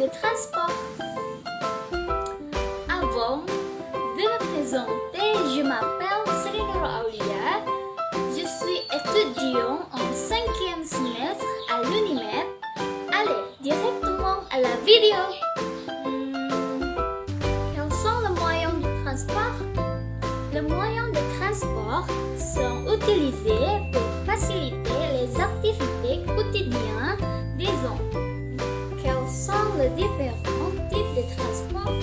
de transport. Avant de me présenter, je m'appelle Serinaro Aulia. Je suis étudiant en 5e semestre à l'UNIMED. Allez, directement à la vidéo. Quels sont les moyens de transport? Les moyens de transport sont utilisés pour faciliter les activités quotidiennes des gens. Quels sont les différents types de transport?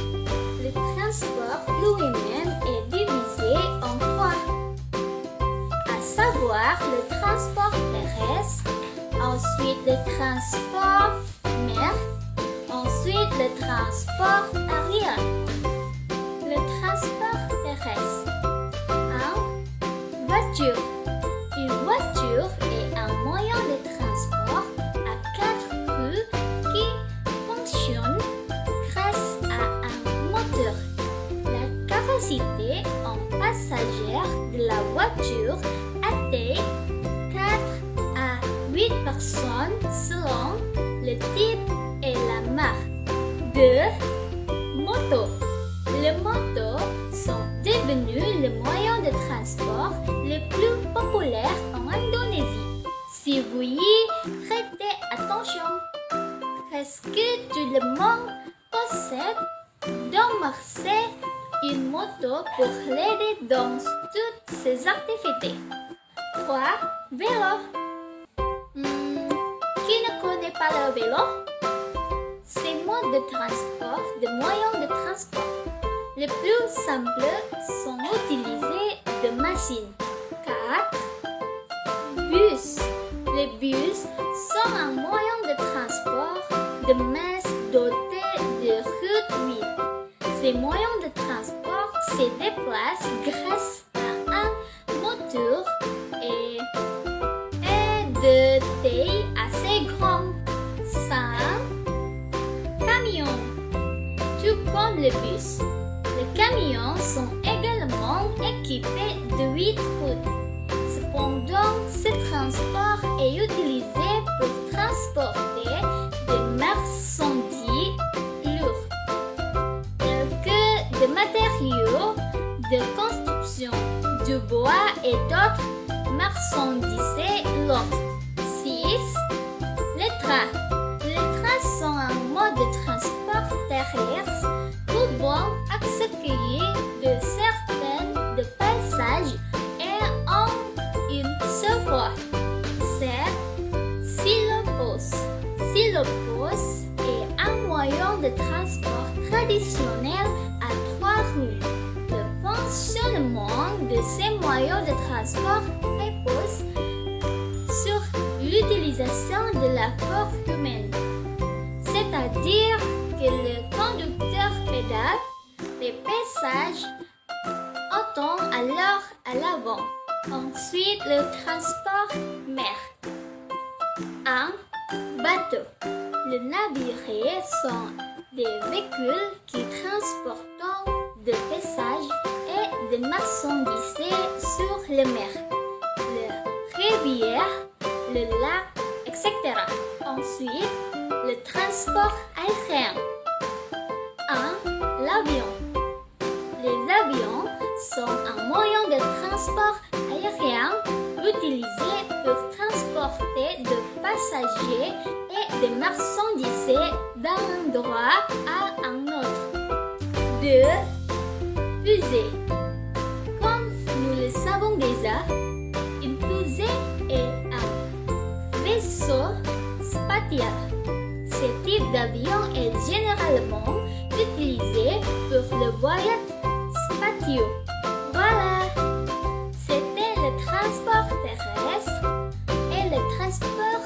Le transport lui-même est divisé en trois, à savoir le transport terrestre, ensuite le transport mer, ensuite le transport aérien. Le transport terrestre. 1. Voiture. Une voiture est un moyen de transport à 4 roues qui fonctionne grâce à un moteur. La capacité en passagers de la voiture atteint 4 à 8 personnes selon le type et la marque. 2. Moto. Les motos sont devenus le moyen de transport le plus populaire en Indonésie. Si vous y prêtez attention, presque tout le monde possède dans marché une moto pour l'aider dans toutes ses activités. 3. Vélo. Qui ne connaît pas le vélo? Ces modes de transport, des moyens de transport les plus simples sont utilisés de machines. 4. Bus. Les bus sont un moyen de transport de masse doté de roues vides. Ces moyens de transport se déplacent grâce à un moteur et de taille assez grande. 5. Camion. Tout comme le bus. Les camions sont également équipés de 8 roues. Cependant, ce transport est utilisé pour transporter des marchandises lourdes, tels que des matériaux de construction, du bois et d'autres marchandises lourdes. 6. Les trains. Les trains sont un mode de transport terrestre pouvant accueillir de certaines de passages et en une seule fois. 7. Silopos. Silopos est un moyen de transport traditionnel à 3 roues. Le fonctionnement de ces moyens de transport repose sur l'utilisation de la force humaine, c'est-à-dire que le conducteur pédale, les passages entendent alors à l'avant. Ensuite, le transport mer. 1. Bateau. Les navires sont des véhicules qui transportent des passages et des marchandises sur la mer, les rivières, le lac, etc. Ensuite, le transport aérien. 1. L'avion. Les avions sont un moyen de transport aérien utilisé pour transporter des passagers et des marchandises d'un endroit à un autre. 2. Fusée. Comme nous le savons déjà, une fusée est un vaisseau spatial. Ce type d'avion est généralement utilisé pour le voyage spatial. Voilà, c'était le transport terrestre et le transport